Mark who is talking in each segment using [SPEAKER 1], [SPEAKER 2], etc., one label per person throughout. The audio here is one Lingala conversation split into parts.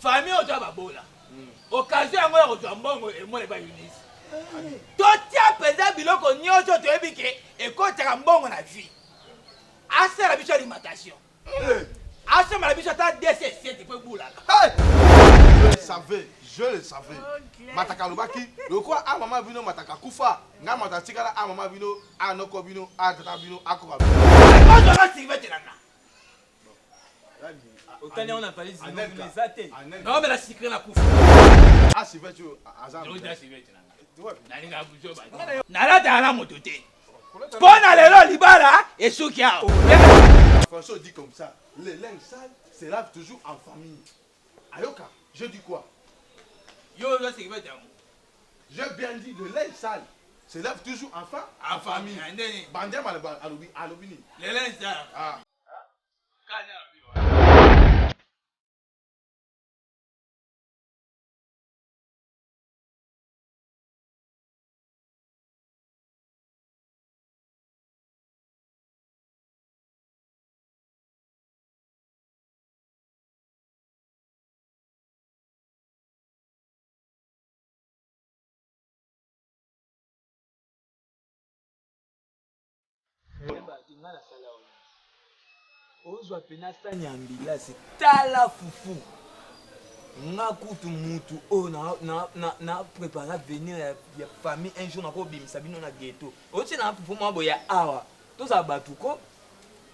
[SPEAKER 1] famille au babola. Occasion yango ya kozwa mbongo emone ba Eunice. Totia peza biloko nyonso toyebike ekotaka mbongo na vie. Asa la bicho alimentation. Asa la bicho ta DC7 peut boulala.
[SPEAKER 2] Je le savais. Mataka lobaki, le quoi a maman vino mataka kufa. Nga matatika la a maman vino, a noko vino, a tata vino, a koka vino.
[SPEAKER 1] Moi je vais s'y mettre là.
[SPEAKER 3] Autant on a pas les athées.
[SPEAKER 1] Non mais la secret la kufa.
[SPEAKER 2] Ah c'est vrai tu azam.
[SPEAKER 1] Nala dala mototé. Pona lelo libala et soukia.
[SPEAKER 2] François dit comme ça, les linges sales se lavent toujours en famille. Ayoka, je dis quoi?
[SPEAKER 1] Yo je sais que
[SPEAKER 2] j'ai bien dit le linge sale se lave toujours en famille. Bandia malaba alobini.
[SPEAKER 1] Les linges sales.
[SPEAKER 2] Ah.
[SPEAKER 3] Ozwa pena sani ambilasi tala fufu nga kutu mutu o na préparer venir ya famille un jour na ko bimisa bino na ghetto oti na fufu mwa boya awa toza batuko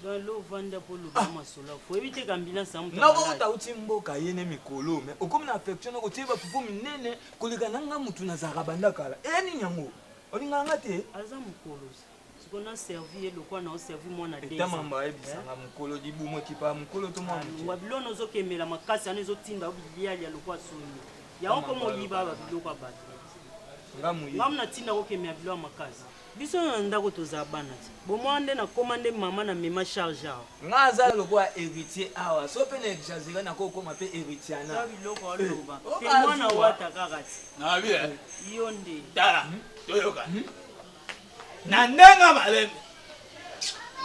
[SPEAKER 4] dans l'eau vendre pour le bama sola faut éviter qu'ambulance ça
[SPEAKER 3] na ko ta uti mboka yene mikolo mais okomi na affection na ko tiba fufu minene kolika nanga mutu na zakabanda kala eni nyango olinga ngate
[SPEAKER 4] azam kolosi qu'on a servi le quoi on a servi moi na
[SPEAKER 3] déjà mamba ebisanga mukolo di bumo kipa mukolo to mwa
[SPEAKER 4] wabilo nozo kemela makasi anezo tinda obilia ya le quoi soni ya oko moyiba babilo kwa batu ngamna tinda ko kemela bilo makasi biso ndako toza bana ti bomwande na commande mama na mema charge
[SPEAKER 3] ngaza lo kwa héritier awa so pe na exagérer na ko koma pe héritier na
[SPEAKER 4] bilo ko loba pe mwana wata kakati
[SPEAKER 1] na bien
[SPEAKER 4] yonde
[SPEAKER 1] dala toyoka na ndenga malembe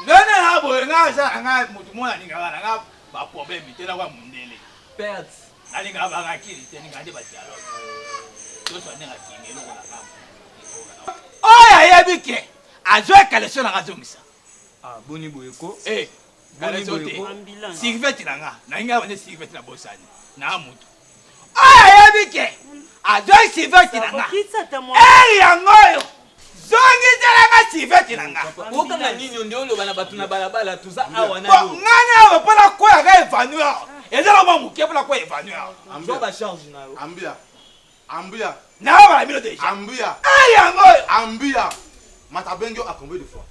[SPEAKER 1] ngene habo ngaza nga mutu mona ninga bana nga ba problème tena kwa mundele
[SPEAKER 3] perte
[SPEAKER 1] ali nga ba ngakiri tena ngade ba dialogue to so ndenga kingelo na kama oya yebike azwe kaleso na ngazongisa
[SPEAKER 3] ah boni boyeko
[SPEAKER 1] kaleso te
[SPEAKER 4] ambulance
[SPEAKER 1] sirveti nanga na nga bane sirveti na bosani na mutu oya yebike azwe sirveti nanga yangoyo zongi zelanga siveti nanga
[SPEAKER 3] okanga nini ndio oloba na batu na balabala tuza awa na yo
[SPEAKER 1] nganya awa pona koya ka evanouir ezala mwa moke pona koya evanouir
[SPEAKER 3] ambia ba charge na yo
[SPEAKER 2] Ambia
[SPEAKER 1] na awa bala bino deja
[SPEAKER 2] ambia
[SPEAKER 1] yangoyo
[SPEAKER 2] ambia Matabengio a combien de fois?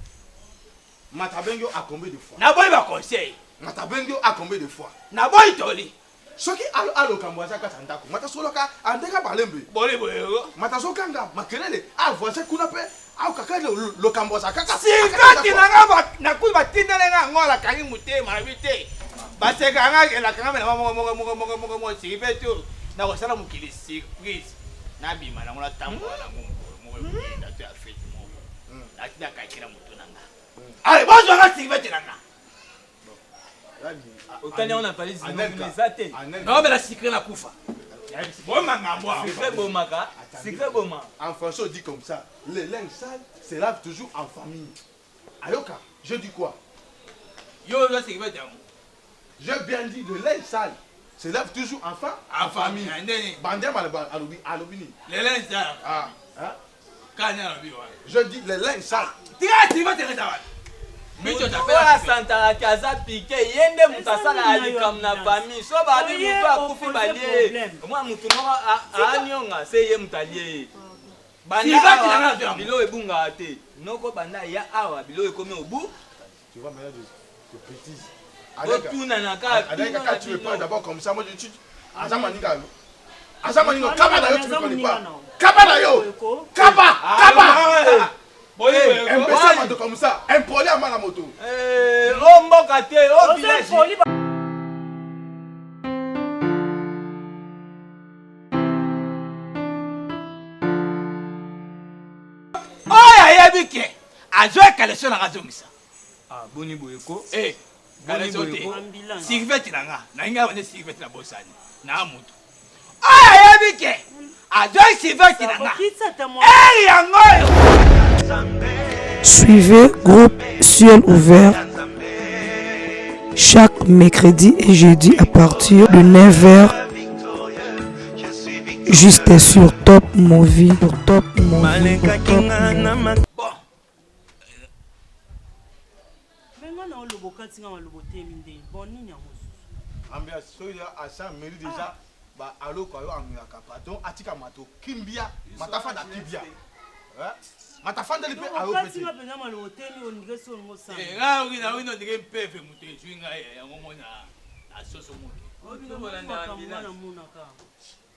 [SPEAKER 2] Matabengio a combien de fois?
[SPEAKER 1] na boyi ba conseil
[SPEAKER 2] Matabengio a combien de fois?
[SPEAKER 1] na boyi toli
[SPEAKER 2] soki alo kambwaza kata ndako matasoloka andeka balembe
[SPEAKER 1] boli boyo
[SPEAKER 2] matasokanga makelele avoise kuna pe au kaka lo kambwaza kaka
[SPEAKER 1] siveti nanga na kuyi batindele nga ngola kangi mutema bite baseka nga la kanga mena mo siveti na kosala mokili surprise na bima na ngona tambola na ngombo na to afeti mo na tina kakira mutu nanga ale bozo nga siveti nanga
[SPEAKER 3] autant on a pas les athées.
[SPEAKER 1] Non mais la secret la kufa. Bon mangamba.
[SPEAKER 3] Secret bomaka. Secret boma.
[SPEAKER 2] En français on dit comme ça, les linges sales se lavent toujours en famille. Ayoka, je dis quoi?
[SPEAKER 1] Yo je sais que
[SPEAKER 2] j'ai bien dit le linge sale se lave toujours en famille. Bandia malaba alobini.
[SPEAKER 1] Les linges sales.
[SPEAKER 2] Ah, hein?
[SPEAKER 1] Kanya la biwa.
[SPEAKER 2] Je dis les linges sales.
[SPEAKER 1] Tu vas te retrouver.
[SPEAKER 3] Mutu oya santara kaza pique yende mutu asala alikam na famille so babi mutu akufi balie mwa mutu moko anyonga se ye mutu alie banda bilo ebunga te noko banda ya awa bilo ekomi obu
[SPEAKER 2] tu vois maintenant de bêtises.
[SPEAKER 3] otuna na kaka
[SPEAKER 2] Adaka tu me prends d'abord comme ça moi je azamaninga kaba na yo tu me connais pas kaba na yo kaba
[SPEAKER 1] boy
[SPEAKER 2] un peu comme ça impoli à la moto
[SPEAKER 3] o mboka te o village
[SPEAKER 1] oya yebike azwe kaleso na ngazongisa
[SPEAKER 3] ah boni boyeko
[SPEAKER 1] Kala sote.
[SPEAKER 4] Ambulance.
[SPEAKER 1] Sirvette nanga. Nanga wane sirvette na bosani. Na mutu. Ah, yabike. Adoi sirvette nanga. Eh, yangoyo.
[SPEAKER 5] Suivez groupe Ciel Ouvert chaque mercredi et jeudi à partir de 9h. Juste sur Top Movie. Top Movie.
[SPEAKER 1] Bon.
[SPEAKER 2] Ambiance soya asa mairie déjà ba alo kwa yo amilaka pardon atika mato kimbia matafa da kibia matafanda lipe alo peti
[SPEAKER 1] Nga wina wino ndige mpefe mutu ejwinga yango mona asoso mutu.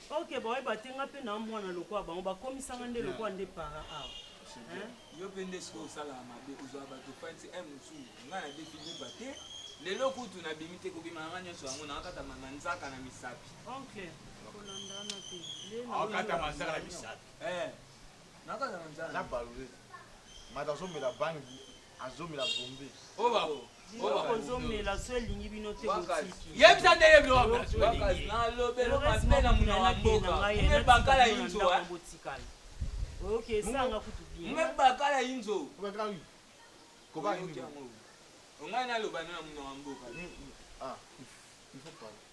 [SPEAKER 4] Ok, boy, batenga pe na mwana lokwa bango bakomisanga nde lokwa nde para awa.
[SPEAKER 3] Yo pende so sala mabe uzo abato fancy musu nga na defini bate lelo kutu na bimite ko bima nganya so ngona akata manzaka na misapi.
[SPEAKER 4] Ok. Kolandana te.
[SPEAKER 1] Akata manzaka na misapi.
[SPEAKER 3] Nakata manzaka
[SPEAKER 2] na balule matazo mela bangi azo mela bombe
[SPEAKER 3] babo
[SPEAKER 4] kozomela so elingi bino te botiki
[SPEAKER 1] yebisa nde yebilo wabila so
[SPEAKER 3] elingi nalobelo mabe na muna wa mboka mbe bakala inzo
[SPEAKER 4] ok sanga kutu bien
[SPEAKER 3] mbe bakala inzo
[SPEAKER 2] bakala ko ba ngi
[SPEAKER 3] ongai na loba na muna wa mboka
[SPEAKER 2] il faut parler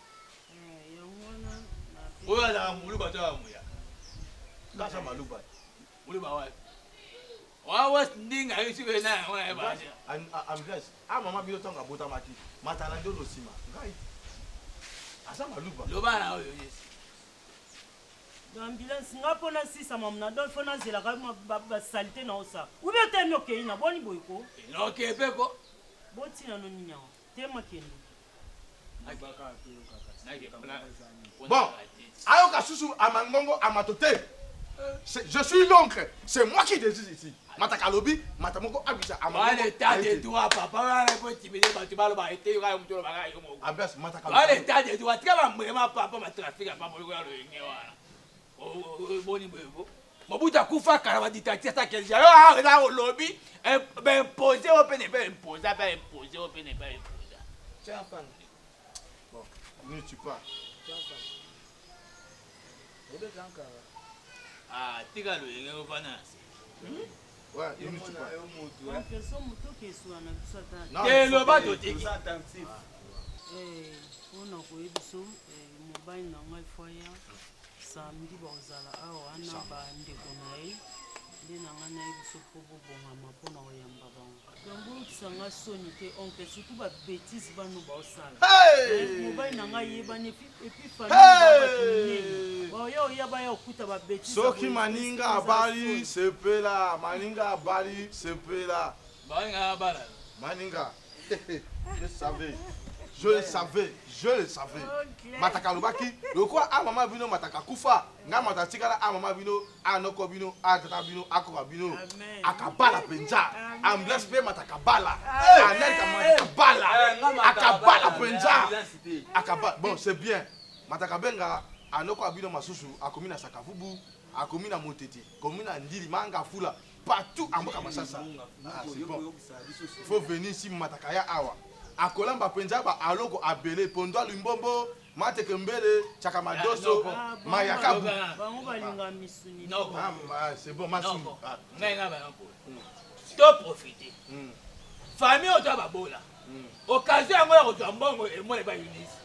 [SPEAKER 4] yangona
[SPEAKER 1] oya la muluba to amuya
[SPEAKER 2] kasa maluba
[SPEAKER 1] muluba wa wa ndinga yisibe na wa ba
[SPEAKER 2] ambiance mama bino tonga bota maki matana ndo losima ngai asa maluba
[SPEAKER 1] loba na oyo yes
[SPEAKER 4] ambulance nga pona sisa mamna don fona zela ka ba salite na osa ube te mi okay na boni boyko
[SPEAKER 1] no kepeko
[SPEAKER 4] botina no ninyawo tema kendo
[SPEAKER 2] bon ayo kasusu amangongo amatote je suis l'oncle c'est moi qui décide ici matakalobi matamoko abisa
[SPEAKER 1] amangongo l'état de droit papa va répondre timide batu balo ba été yo mutolo ba yo mo
[SPEAKER 2] abes matakalobi
[SPEAKER 1] va l'état de droit tika vraiment papa ma trafic papa mo yo lo yenye wana boni bebo mobuta kufa kala ba dictateur ta kelja yo na lobby ben imposer au peine ben imposer pas imposer au peine pas imposer
[SPEAKER 3] tiens fan
[SPEAKER 2] bon ne tu pas
[SPEAKER 1] ah tika lo yenye ko fana
[SPEAKER 2] ouais il ne tu pas
[SPEAKER 4] personne moto ke suana kusata
[SPEAKER 1] ke lo ba to tiki
[SPEAKER 4] ona ko ebiso mobile na ngai foya samedi bozala awa ana bandeko na ye nde na ngai nayebi so mpo bobongama mpona koyamba bango yango okisanga soni te onke surtout babétise bano baosala mobali na ngai yebani epui famille baoya oyaba ya okuta babétise
[SPEAKER 2] soki maninga abali sepela maninga abali sepela maninga je le savais mataka lobaki lokwa mama bino mataka kufa nga matatikala mama bino anoko bino atata bino akoka bino akabala penza ambless pe mataka bala anelka mataka bala akabala penza akabala bon c'est bien mataka benga anoko bino masusu akomi na sakavubu akomi na motete komi na ndili manga fula partout amboka masasa c'est bon faut venir ici mataka ya awa akolamba penza ba aloko abele pondo limbombo mateke mbele chaka madoso mayakabu
[SPEAKER 4] bango balinga misuni
[SPEAKER 1] non
[SPEAKER 2] c'est bon masu
[SPEAKER 1] nga ba po stop profiter famille oto ba bola occasion yango ya ko mbongo e mo le ba unisi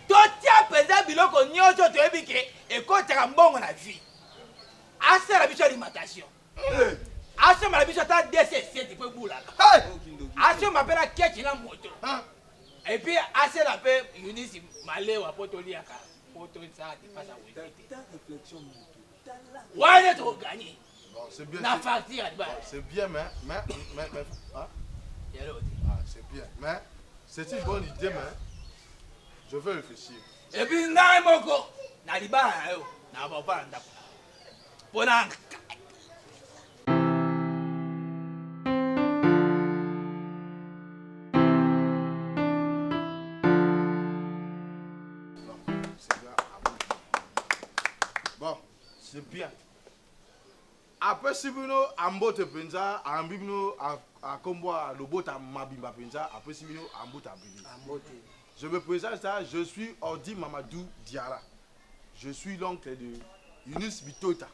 [SPEAKER 1] to tia penza biloko nyonso to ebike e ko chaka mbongo na vie asera biso alimentation Aso malabisha ta DC7 pe bulaka. Aso mapena kechi na moto. Et puis assez la paix Eunice malewa potoli aka poto ça dépasse à
[SPEAKER 3] ta réflexion moto.
[SPEAKER 1] Ouais, tu gagner.
[SPEAKER 2] Bon, c'est bien.
[SPEAKER 1] Na facture
[SPEAKER 2] c'est bien mais hein? C'est bien mais c'est une bonne idée mais je veux réfléchir.
[SPEAKER 1] Et puis na moko na libana yo na ba pa ndako. Pona
[SPEAKER 2] bon, c'est bien. Après si bino ambote penza ambibino a comboa lobota mabimba penza après si bino ambota bili. Je me présente ça, je suis Ordi Mamadou Diara. Je suis l'oncle de Yunus Bitota.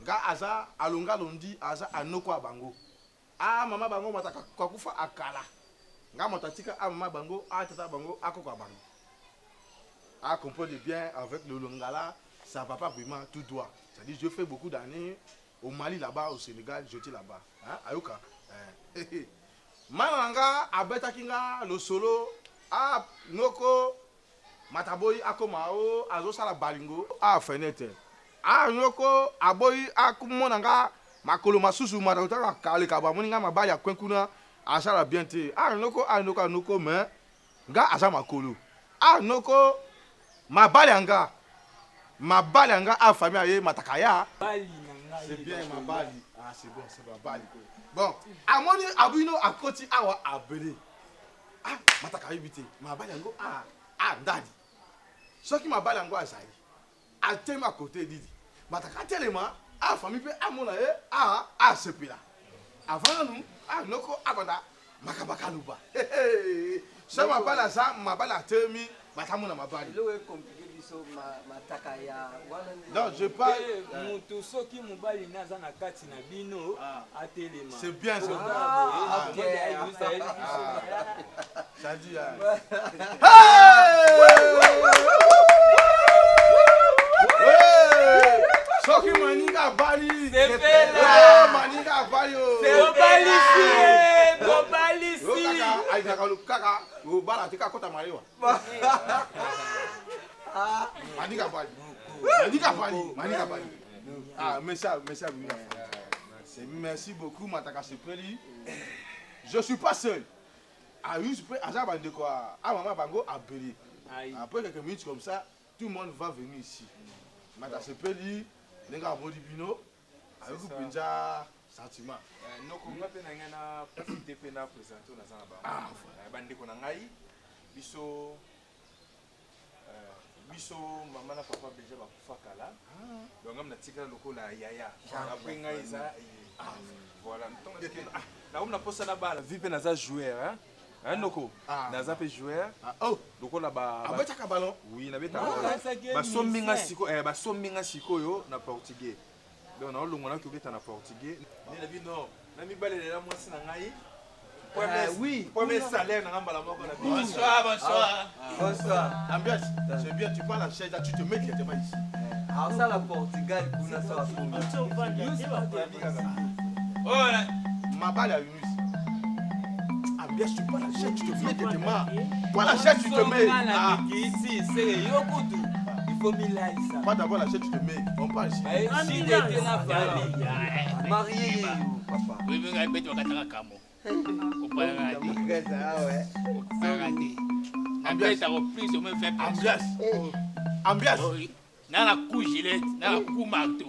[SPEAKER 2] Nga aza alonga londi aza anoko abango. Ah mama bango mataka kwakufa akala. Nga motatika ah mama bango ah tata bango akoko abango. Ah comprenez bien avec le longala, ça va pas vraiment tout droit. C'est-à-dire je fais beaucoup d'années au Mali là-bas, au Sénégal, j'étais là-bas. Hein, Ayoka. Mananga abeta kinga le solo a noko mataboy akomao azo sala balingo a fenêtre. A noko aboy akumonanga makolo masusu mataka kale kaba moninga mabaya ya kwenkuna asala biente. A noko mais nga asa makolo. A noko mabalanga a famille aye matakaya. C'est bien Mabali. Ah, c'est bon, c'est Mabali. Bon, à mon abuno à côté awa abele. Ah, mataka yibite. Mabali ngo dadi. Ce qui Mabali ngo azai. A tema côté didi. Mataka telema famille pe amona sepela. Avant nous, noko abanda makabaka luba. Ça Mabala ça, Mabala temi, batamona Mabali. Non, je parle. C'est bien, c'est bien. Ça dit. Soki maninga bali.
[SPEAKER 3] C'est là.
[SPEAKER 2] Maninga bali.
[SPEAKER 3] C'est Bobalisi.
[SPEAKER 2] Aïda kaka, o bala tika kota marewa. Maninga bali. Ah, merci beaucoup, Mataka Sepeli. Je suis pas seul. Ah, oui, je peux. De quoi? Ah, maman Bango a belé. Après quelques minutes comme ça, tout le monde va venir ici. Mataka Sepeli, Nenga Bodibino, avec vous Pinja sentiment.
[SPEAKER 6] Non, comme on a profité de présenter dans la bande de Konangaï, biso mama na papa déjà ba kufakala donc am na tikala lokola yaya après nga iza voilà na on na posa na bala vipe na za joueur hein noko na za pe joueur lokola ba
[SPEAKER 2] abetaka ballon
[SPEAKER 6] oui na beta ba sominga sikoyo na portugais donc na olongo na ko beta na portugais ni na bino na mi balele la mwasi na ngai.
[SPEAKER 2] Oui.
[SPEAKER 6] Premier salaire dans la
[SPEAKER 1] Bonsoir.
[SPEAKER 2] Ambiance, c'est bien, tu parles à chaise, tu te mets directement ici.
[SPEAKER 3] Alors ça la Portugal, kuna sawa
[SPEAKER 2] Ma balle à Yunus. Ambiance, tu parles à chaise, tu te mets directement. Voilà la chaise, tu te mets.
[SPEAKER 3] Ici, c'est Yokudu. Il faut ça.
[SPEAKER 2] Pas d'abord la chaise, tu te mets. On parle ici.
[SPEAKER 3] Si était la famille. Marié, papa.
[SPEAKER 1] Oui, mais il y a un kamo.
[SPEAKER 2] Ambiance.
[SPEAKER 1] Nana coup gilet, nana coup marteau.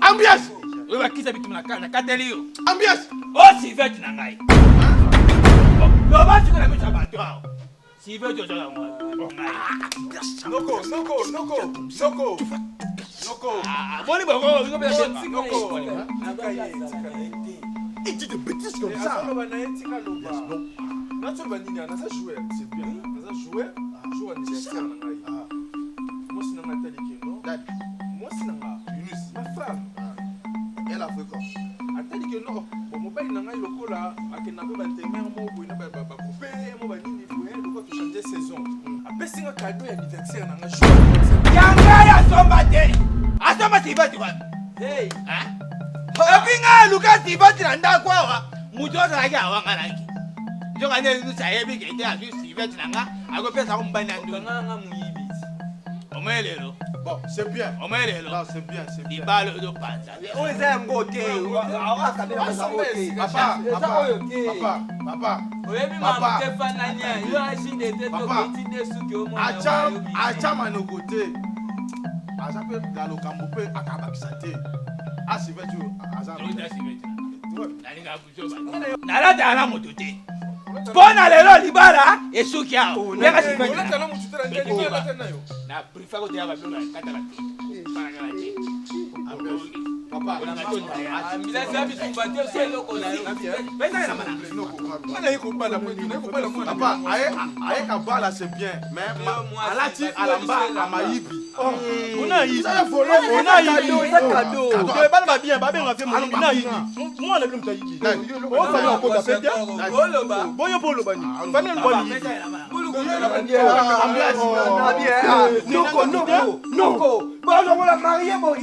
[SPEAKER 2] Ambiance.
[SPEAKER 1] Oui, va qui s'habite na Katelio.
[SPEAKER 2] Ambiance.
[SPEAKER 1] Oh, si veut tu n'angai. Non, va tu connais pas bateau. Si veut tu dois moi.
[SPEAKER 6] Noko.
[SPEAKER 1] Ah, bon, Noko.
[SPEAKER 2] Il dit des bêtises comme ça.
[SPEAKER 6] C'est bien. Joueur anniversaire. Moi, c'est dans ma télé. Moi, c'est dans Yunus. Ma femme.
[SPEAKER 2] Elle a fait quoi?
[SPEAKER 6] Attendez que non. Bon, mon père, il n'a pas eu le coup là. Il n'a pas eu le coupé. Il n'a pas eu changer saison. Après, c'est un cadeau anniversaire.
[SPEAKER 1] Yanga asomba tiba tiba. Hey. Hein? Apinga Lucas tiba tiranda kwa. Mujo saraga awanga naki. Njoka ne nusa yebi kete asu tiba tiranga. Ako pesa kumbani ndu.
[SPEAKER 3] Nganga muyibi.
[SPEAKER 1] Omelelo.
[SPEAKER 2] Bon, c'est bien.
[SPEAKER 1] Omelelo.
[SPEAKER 2] Non, c'est bien, c'est bien.
[SPEAKER 1] Ibalo do panza.
[SPEAKER 3] On est un beauté.
[SPEAKER 2] Papa.
[SPEAKER 3] Oyebi mama Stefana nya. Yo ashinde teto kitinde suki omo.
[SPEAKER 2] Achama no côté. Azape dans le campo akaba kisate. Si veux tu azape.
[SPEAKER 1] Nala dala motote. Pona lelo libara esuki ao. Nega si vetu.
[SPEAKER 6] Na
[SPEAKER 1] Na prefer ko dia ba bino na katala.
[SPEAKER 2] Papa,
[SPEAKER 3] ambilasa bitumba te so eloko na yo
[SPEAKER 2] papa, aye ka bala c'est bien, mais alati alamba amayibi.
[SPEAKER 7] On a ici. Cadeau. Pas bien, pas bien, on a fait mon ici. Moi, on a comme ça ici. On va faire un peu d'affaire. Bon, yo pour le bani. Famille le bani.
[SPEAKER 8] Noko. Bon, on va la marier, bon,